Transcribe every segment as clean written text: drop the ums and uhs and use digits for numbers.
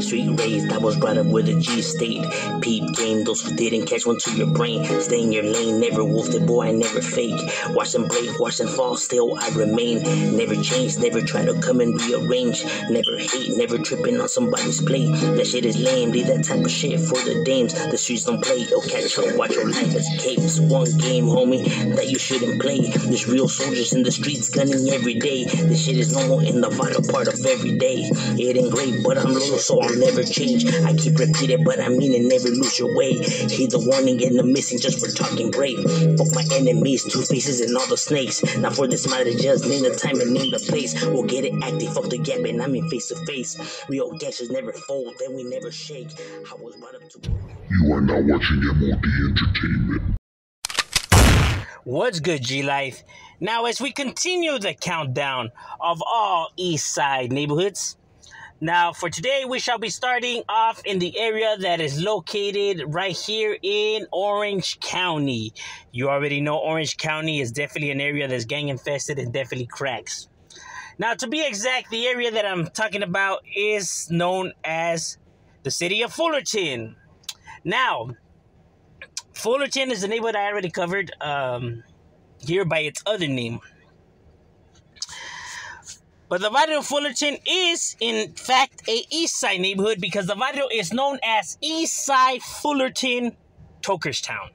Street raised, I was brought up with a G state. Peep game, those who didn't catch one to your brain. Stay in your lane, never wolfed it, boy, I never fake. Watch them break, watch them fall, still I remain. Never change, never try to come and rearrange. Never hate, never tripping on somebody's plate. That shit is lame, leave that type of shit for the dames. The streets don't play, yo, catch up, watch your life escapes. One game, homie, that you shouldn't play. There's real soldiers in the streets gunning every day. This shit is normal in the vital part of every day. It ain't great, but I'm loyal, so I'll never change. I keep repeating, but I mean it, never lose your way. Heed the warning and the missing just for talking brave. Fuck my enemies, two faces and all the snakes. Now for this matter, just name the time and name the place. We'll get it active, fuck the gap, and I mean face to face. Real gangsters never fold, then we never shake. I was brought up to... You are now watching M.O.D. Entertainment. What's good, G-Life? Now, as we continue the countdown of all East Side neighborhoods, now for today, we shall be starting off in the area that is located right here in Orange County. You already know Orange County is definitely an area that's gang infested and definitely cracks. Now, to be exact, the area that I'm talking about is known as the city of Fullerton. Now, Fullerton is the neighborhood I already covered here by its other name. But the Varrio of Fullerton is, in fact, a East Side neighborhood because the Varrio is known as East Side Fullerton, Tokerstown.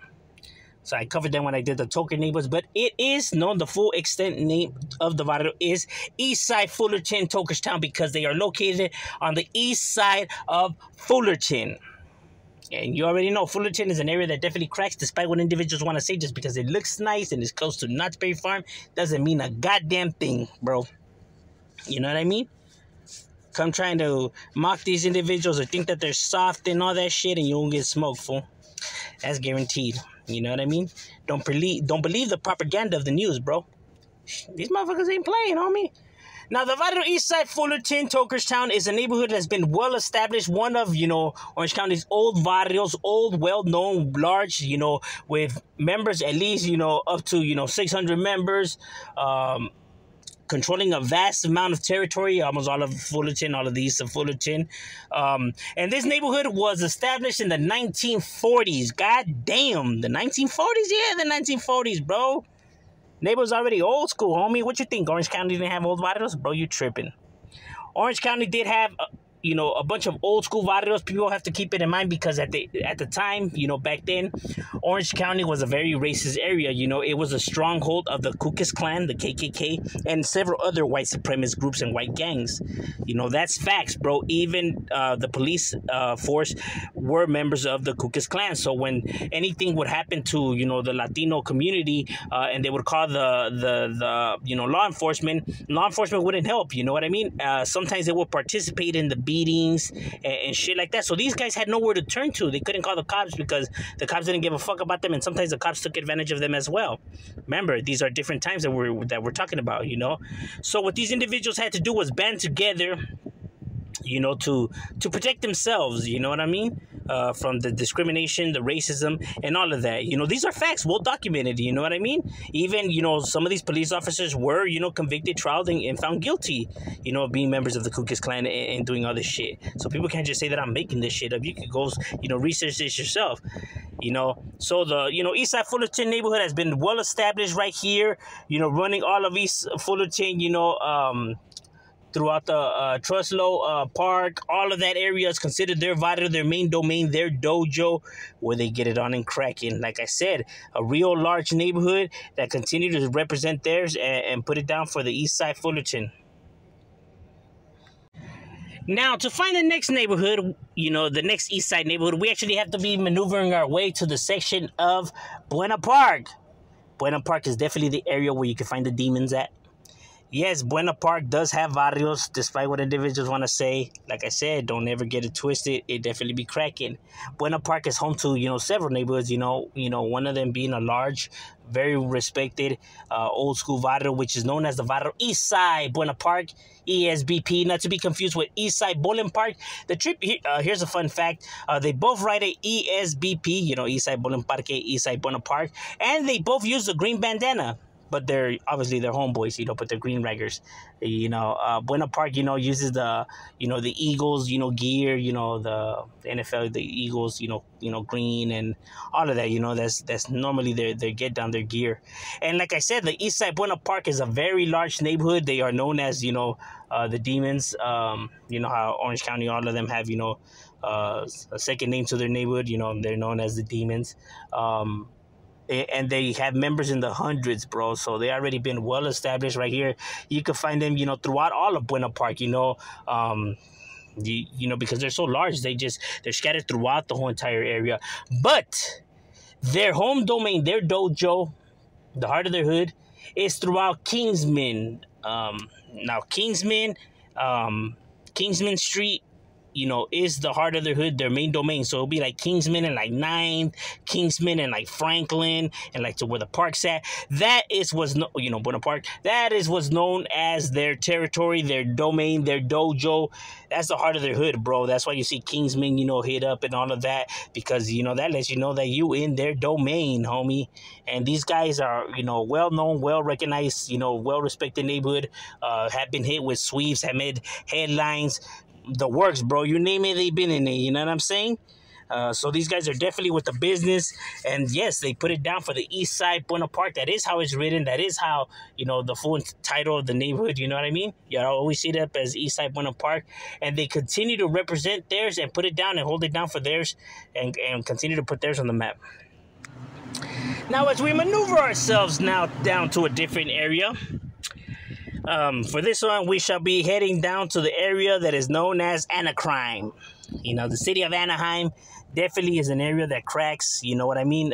So I covered that when I did the Toker neighborhoods, but it is known, the full extent name of the Varrio is East Side Fullerton, Tokerstown because they are located on the east side of Fullerton. And you already know Fullerton is an area that definitely cracks, despite what individuals want to say. Just because it looks nice and is close to Knott's Berry Farm doesn't mean a goddamn thing, bro. You know what I mean? Come trying to mock these individuals or think that they're soft and all that shit, and you won't get smoked, fool. That's guaranteed. You know what I mean? Don't believe the propaganda of the news, bro. These motherfuckers ain't playing, homie. Now, the Varrio East Side Fullerton, Tokerstown is a neighborhood that's been well established. One of, Orange County's old barrios, old, well-known, large, with members at least, up to, 600 members, controlling a vast amount of territory, almost all of Fullerton, all of the east of Fullerton. And this neighborhood was established in the 1940s. God damn, the 1940s? Yeah, the 1940s, bro. Neighborhood's already old school, homie. What you think? Orange County didn't have old barrios? Bro, you tripping. Orange County did have... a bunch of old school barrios. People have to keep it in mind because at the time, back then, Orange County was a very racist area. It was a stronghold of the Ku Klux Klan, the KKK, and several other white supremacist groups and white gangs. That's facts, bro. Even the police force were members of the Ku Klux Klan. So when anything would happen to, the Latino community, and they would call the law enforcement wouldn't help. You know what I mean? Sometimes they would participate in the beatings and shit like that. So these guys had nowhere to turn to. They couldn't call the cops because the cops didn't give a fuck about them, and sometimes the cops took advantage of them as well. Remember, these are different times that we're talking about, So what these individuals had to do was band together, to protect themselves, you know what I mean? From the discrimination, the racism, and all of that. These are facts, well documented, you know what I mean? Even, some of these police officers were, convicted, trialed, and found guilty, of being members of the Ku Klux Klan and doing all this shit. So people can't just say that I'm making this shit up. You can go, research this yourself, So the, East Side Fullerton neighborhood has been well established right here, running all of East Fullerton, throughout the Truslow Park. All of that area is considered their Varrio, their main domain, their dojo, where they get it on and cracking. Like I said, a real large neighborhood that continue to represent theirs and put it down for the East Side Fullerton. Now, to find the next neighborhood, the next East Side neighborhood, we actually have to be maneuvering our way to the section of Buena Park. Buena Park is definitely the area where you can find the demons at. Yes, Buena Park does have barrios, despite what individuals want to say. Like I said, don't ever get it twisted. It definitely be cracking. Buena Park is home to, several neighborhoods, one of them being a large, very respected, old school barrio, which is known as the Varrio East Side Buena Park, ESBP, not to be confused with East Side Bowling Park. The trip, here's a fun fact. They both write a ESBP, East Side Bowling Park, East Side Buena Park, and they both use the green bandana. but they're obviously they're homeboys, but they're Green Raggers. Buena Park, uses the the Eagles, gear, the NFL, the Eagles, green and all of that. That's normally their get down, their gear. And like I said, the East Side Buena Park is a very large neighborhood. They are known as the Demons. How Orange County, all of them have a second name to their neighborhood. They're known as the Demons. And they have members in the hundreds, bro. So they already been well established right here. You can find them, throughout all of Buena Park. Because they're so large, they're scattered throughout the whole entire area. But their home domain, their dojo, the heart of their hood, is throughout Kingsman. Now Kingsman Street, is the heart of their hood, their main domain. So it'll be like Kingsman and like 9th, Kingsman and like Franklin, and like to where the park's at. That is Buena Park. That is what's known as their territory, their domain, their dojo. That's the heart of their hood, bro. That's why you see Kingsman, hit up and all of that, because that lets you know that you in their domain, homie. And these guys are, well known, well recognized, well respected neighborhood. Have been hit with sweeps, have made headlines. The works, bro. You name it, they've been in it. You know what I'm saying? So these guys are definitely with the business. And yes, they put it down for the East Side Buena Park. That is how it's written. That is how, the full title of the neighborhood. You know what I mean? You always see it up as East Side Buena Park. And they continue to represent theirs and put it down and hold it down for theirs and continue to put theirs on the map. Now, as we maneuver ourselves now down to a different area, for this one, we shall be heading down to the area that is known as Anacrime. The city of Anaheim definitely is an area that cracks, you know what I mean?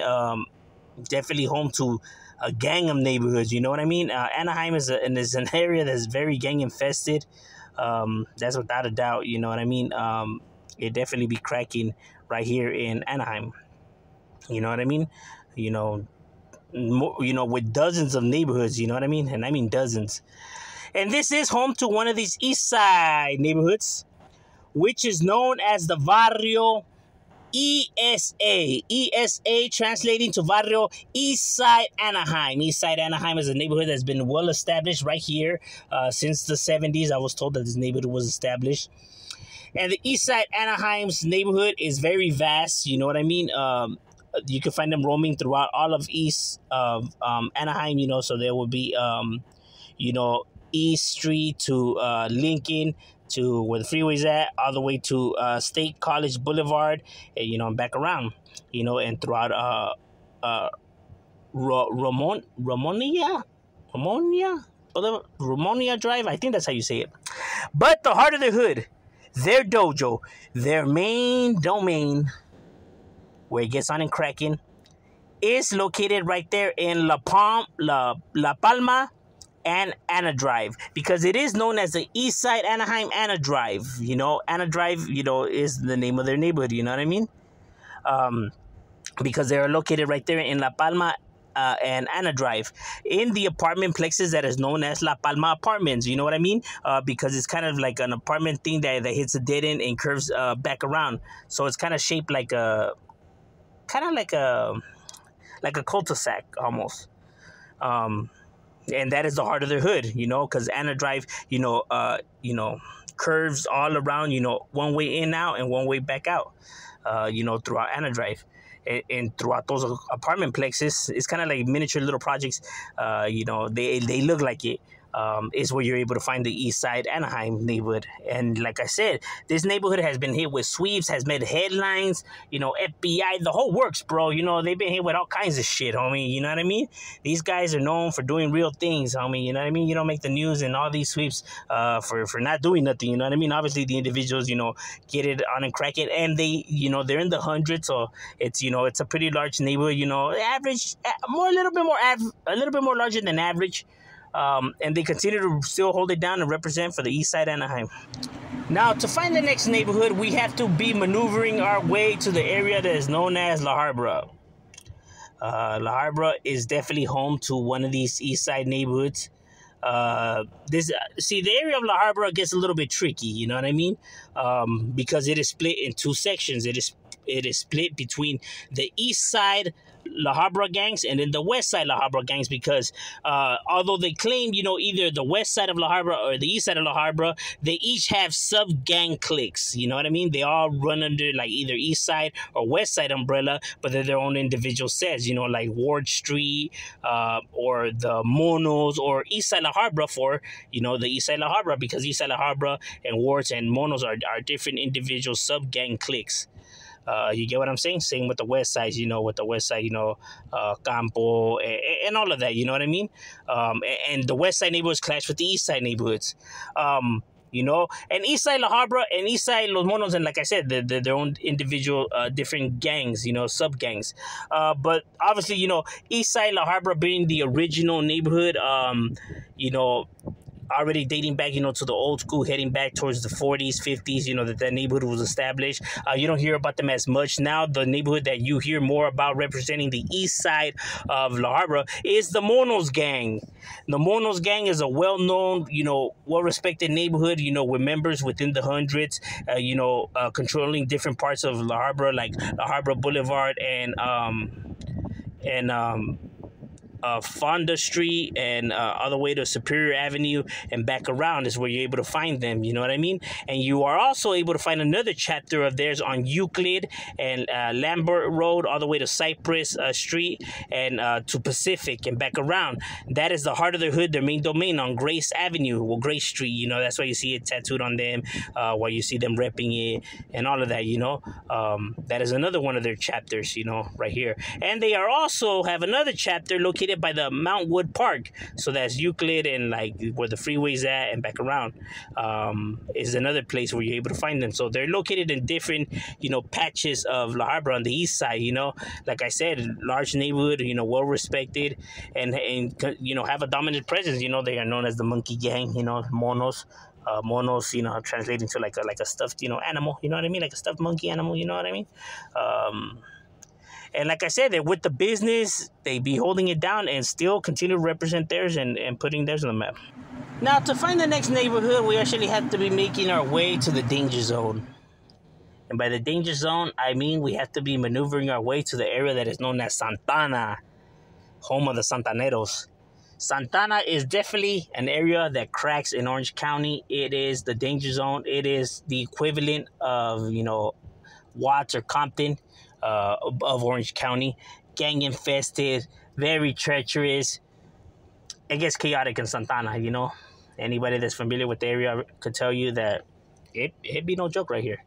Definitely home to a gang of neighborhoods, you know what I mean? Anaheim is an area that's very gang infested. That's without a doubt, you know what I mean? It definitely be cracking right here in Anaheim. You know what I mean? With dozens of neighborhoods, you know what I mean? And I mean dozens. And this is home to one of these East Side neighborhoods, which is known as the Varrio ESA. ESA translating to Varrio, East Side Anaheim. East Side Anaheim is a neighborhood that's been well established right here since the 70s. I was told that this neighborhood was established. And the East Side Anaheim's neighborhood is very vast, you know what I mean? You can find them roaming throughout all of East of Anaheim, so there will be, East Street to Lincoln, to where the freeway's at, all the way to State College Boulevard, and back around, and throughout Ramonia Drive, I think that's how you say it. But the heart of the hood, their dojo, their main domain, where it gets on and cracking, is located right there in La Palma and Anna Drive, because it is known as the East Side Anaheim Anna Drive. Anna Drive, is the name of their neighborhood, you know what I mean? Because they're located right there in La Palma and Anna Drive, in the apartment plexes that is known as La Palma Apartments, you know what I mean? Because it's kind of like an apartment thing that hits a dead end and curves back around. So it's kind of shaped like a cul-de-sac almost. And that is the heart of their hood, because Anna Drive, curves all around, one way in out and one way back out, throughout Anna Drive. And throughout those apartment plexes, it's kind of like miniature little projects. They look like it. Is where you're able to find the East Side Anaheim neighborhood. And like I said, this neighborhood has been hit with sweeps, has made headlines, FBI, the whole works, bro. They've been hit with all kinds of shit, homie. You know what I mean? These guys are known for doing real things, homie. You know what I mean? You don't make the news and all these sweeps for not doing nothing. You know what I mean? Obviously, the individuals, get it on and crack it. And they, they're in the hundreds. So it's, it's a pretty large neighborhood, average, a little bit more larger than average. And they continue to still hold it down and represent for the East Side Anaheim. Now, to find the next neighborhood, we have to be maneuvering our way to the area that is known as La Habra. La Habra is definitely home to one of these East Side neighborhoods. The area of La Habra gets a little bit tricky, you know what I mean? Because it is split in two sections. It is split between the East Side La Habra gangs and then the West Side La Habra gangs, because although they claim, either the West Side of La Habra or the East Side of La Habra, they each have sub-gang cliques, you know what I mean? They all run under like either East Side or West Side umbrella, but they're their own individual sets, like Ward Street or the Monos, or East Side La Habra for, the East Side La Habra, because East Side La Habra and Wards and Monos are different individual sub-gang cliques. You get what I'm saying? Same with the West Side, with the West Side, Campo, and all of that, you know what I mean? And the West Side neighborhoods clash with the East Side neighborhoods. And East Side La Habra and East Side Los Monos, and like I said, they're their own individual different gangs, sub-gangs. But obviously, East Side La Habra being the original neighborhood, already dating back, to the old school, heading back towards the 40s, 50s, that neighborhood was established. You don't hear about them as much now. The neighborhood that you hear more about representing the east side of La Habra is the Monos gang. The Monos gang is a well-known, well-respected neighborhood, with members within the hundreds, controlling different parts of La Habra, like La Habra Boulevard and Fonda Street and all the way to Superior Avenue and back around is where you're able to find them, you know what I mean? And you are also able to find another chapter of theirs on Euclid and Lambert Road all the way to Cypress Street and to Pacific and back around. That is the heart of their hood, their main domain on Grace Avenue, or Grace Street, that's why you see it tattooed on them, why you see them repping it and all of that, that is another one of their chapters, right here. And they are also have another chapter located by the Mount Wood Park, so that's Euclid and like where the freeway's at and back around is another place where you're able to find them. So they're located in different patches of La Habra on the east side. Like I said, large neighborhood, well respected, and have a dominant presence. They are known as the Monkey Gang. Monos. Monos, translating to like a stuffed animal. You know what I mean? Like a stuffed monkey animal. You know what I mean? And like I said, they're with the business, they be holding it down and still continue to represent theirs and putting theirs on the map. Now, to find the next neighborhood, we actually have to be making our way to the danger zone. And by the danger zone, I mean we have to be maneuvering our way to the area that is known as Santana, home of the Santaneros. Santana is definitely an area that cracks in Orange County. It is the danger zone. It is the equivalent of, Watts or Compton. Of Orange County, gang infested, very treacherous. It gets chaotic in Santana, Anybody that's familiar with the area could tell you that it'd be no joke right here.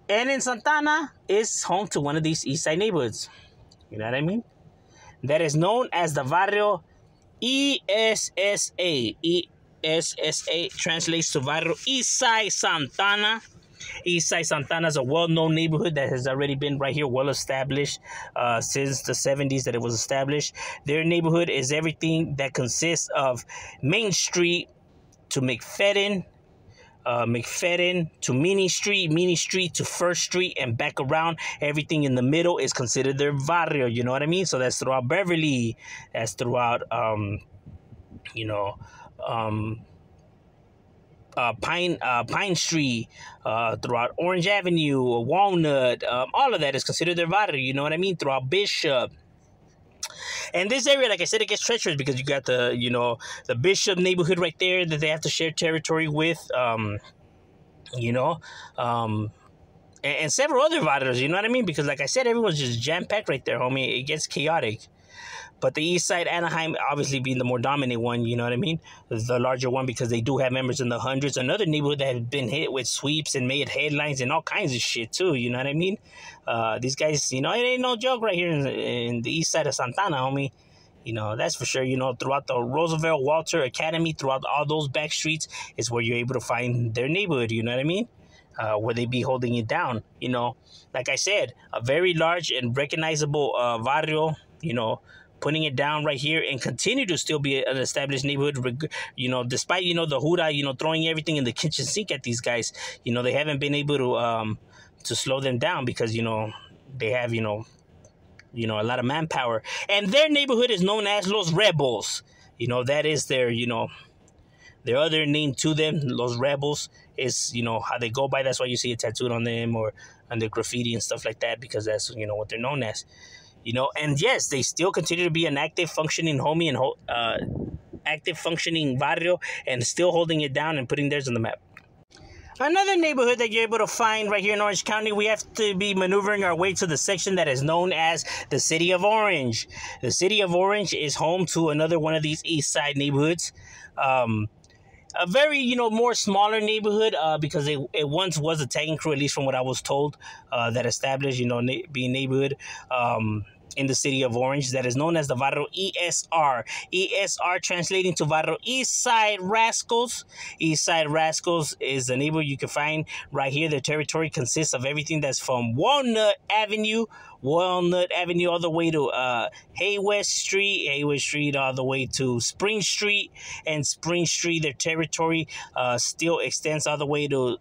And in Santana is home to one of these east side neighborhoods. You know what I mean? That is known as the Varrio ESSA. ESSA translates to Varrio East Side Santana. East Side Santana is a well-known neighborhood that has already been right here well-established since the 70s that it was established. Their neighborhood is everything that consists of Main Street to McFadden, McFadden to Mini Street to First Street, and back around. Everything in the middle is considered their barrio, you know what I mean? So that's throughout Beverly, that's throughout, Pine Street, throughout Orange Avenue, Walnut, all of that is considered their barrio, you know what I mean? Throughout Bishop. And this area, like I said, it gets treacherous because you got the Bishop neighborhood right there that they have to share territory with, and several other barrios, you know what I mean? Because like I said, everyone's just jam-packed right there, homie. It gets chaotic. But the east side, Anaheim, obviously being the more dominant one, you know what I mean? The larger one, because they do have members in the hundreds. Another neighborhood that has been hit with sweeps and made headlines and all kinds of shit, too, you know what I mean? These guys, it ain't no joke right here in the east side of Santana, homie. That's for sure. Throughout the Roosevelt Walter Academy, throughout all those back streets is where you're able to find their neighborhood, you know what I mean? Where they be holding it down, Like I said, a very large and recognizable barrio, putting it down right here and continue to still be an established neighborhood, despite, the Huda, throwing everything in the kitchen sink at these guys. They haven't been able to slow them down because, they have, a lot of manpower. And their neighborhood is known as Los Rebels. That is their, their other name to them. Los Rebels is, how they go by. That's why you see it tattooed on them or on their graffiti and stuff like that, because that's, what they're known as. You know, and yes, they still continue to be an active functioning homie and active functioning barrio, and still holding it down and putting theirs on the map. Another neighborhood that you're able to find right here in Orange County, we have to be maneuvering our way to the section that is known as the City of Orange. The City of Orange is home to another one of these East Side neighborhoods. A very, more smaller neighborhood because it once was a tagging crew, at least from what I was told, that established, being neighborhood in the City of Orange that is known as the Varrio ESR. ESR translating to Varrio East Side Rascals. East Side Rascals is the neighborhood you can find right here. Their territory consists of everything that's from Walnut Avenue all the way to Haywest Street all the way to Spring Street, and Spring Street, their territory still extends all the way to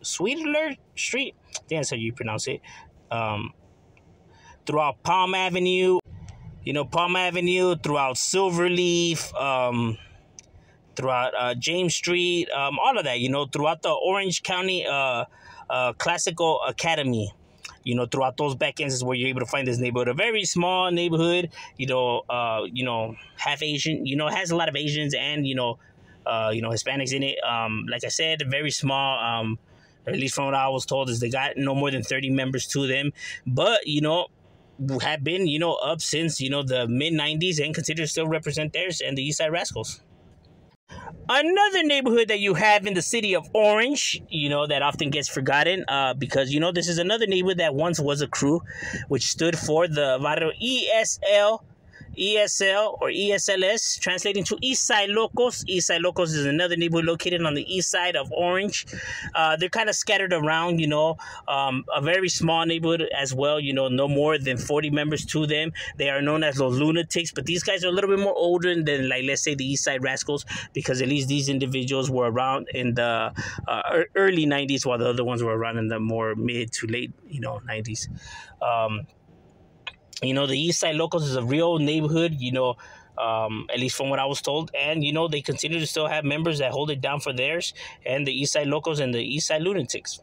Sweetler Street. I think that's how you pronounce it. Throughout Palm Avenue, throughout Silverleaf, throughout James Street, all of that, throughout the Orange County Classical Academy. Throughout those back ends is where you're able to find this neighborhood. A very small neighborhood, half Asian, has a lot of Asians and, Hispanics in it. Like I said, very small, at least from what I was told, is they got no more than 30 members to them. But, have been, up since, the mid-90s and continue to still represent theirs and the East Side Rascals. Another neighborhood that you have in the City of Orange, that often gets forgotten because, this is another neighborhood that once was a crew, which stood for the Varrio ESL or ESLS, translating to East Side Locals. East Side Locals is another neighborhood located on the east side of Orange. They're kind of scattered around, a very small neighborhood as well, no more than 40 members to them. They are known as those lunatics, but these guys are a little bit more older than, like, let's say the East Side Rascals, because at least these individuals were around in the early 90s, while the other ones were around in the more mid to late, 90s. The East Side Locals is a real neighborhood, at least from what I was told. And, they continue to still have members that hold it down for theirs, and the East Side Locals and the East Side Lunatics.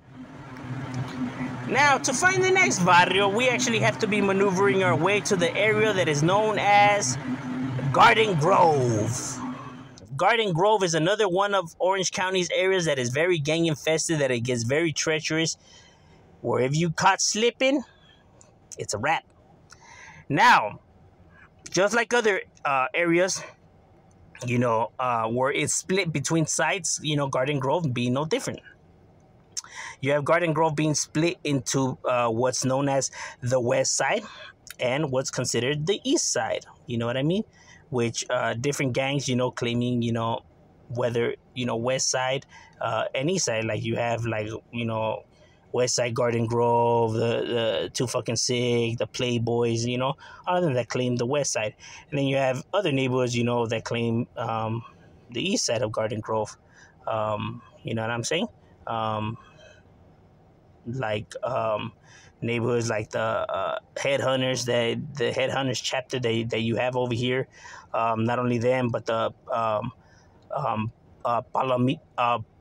Now, to find the next barrio, we actually have to be maneuvering our way to the area that is known as Garden Grove. Garden Grove is another one of Orange County's areas that is very gang infested, that it gets very treacherous, where if you caught slipping, it's a wrap. Now, just like other areas, where it's split between sides, Garden Grove being no different. You have Garden Grove being split into what's known as the West Side and what's considered the East Side. You know what I mean? Which different gangs, claiming, whether, West Side and East Side. Like you have, West Side Garden Grove, the Too Fucking Sick, the Playboys, all of them that claim the West Side. And then you have other neighborhoods, that claim the East Side of Garden Grove. You know what I'm saying? Neighborhoods like the Headhunters, the Headhunters chapter that you have over here. Not only them, but the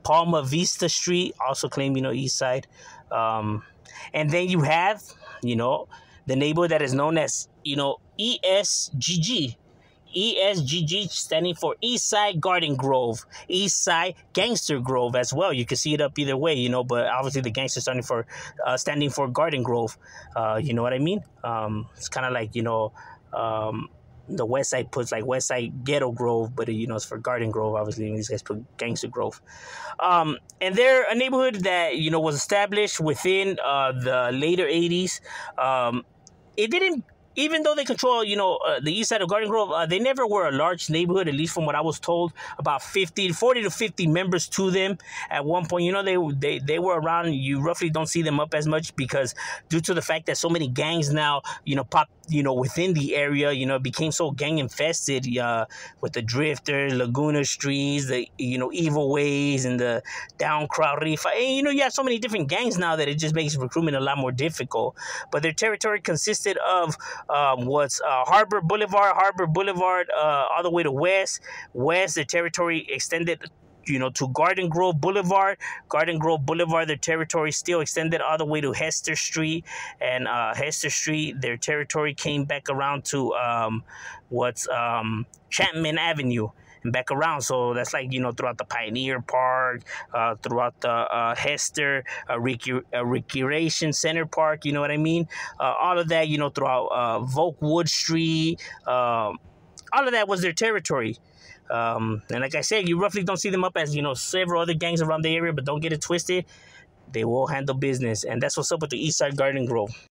Palma Vista Street also claim, East Side. And then you have, the neighborhood that is known as, ESGG. ESGG standing for East Side Garden Grove, East Side Gangster Grove as well. You can see it up either way, but obviously the gangster standing for Garden Grove. You know what I mean? It's kind of like, the West Side puts like West Side Ghetto Grove, but it's for Garden Grove, obviously, and these guys put Gangster Grove. And they're a neighborhood that, was established within the later 80s. It didn't, even though they control, the east side of Garden Grove, they never were a large neighborhood, at least from what I was told. About 40 to 50 members to them at one point. They were around. You roughly don't see them up as much because due to the fact that so many gangs now, pop, within the area, it became so gang infested with the Drifters, Laguna Streets, the, Evil Ways, and the Down Crowd Reef. And, you have so many different gangs now that it just makes recruitment a lot more difficult. But their territory consisted of what's Harbor Boulevard, all the way to west. The territory extended to Garden Grove Boulevard. Garden Grove Boulevard, their territory still extended all the way to Hester Street, and Hester Street, their territory came back around to Chapman Avenue and back around. So that's like, throughout the Pioneer Park, throughout the Hester Recreation Center Park, you know what I mean? All of that, throughout Volkwood Street, all of that was their territory. And like I said, you roughly don't see them up as, several other gangs around the area, but don't get it twisted. They will handle business. And that's what's up with the Eastside Garden Grove.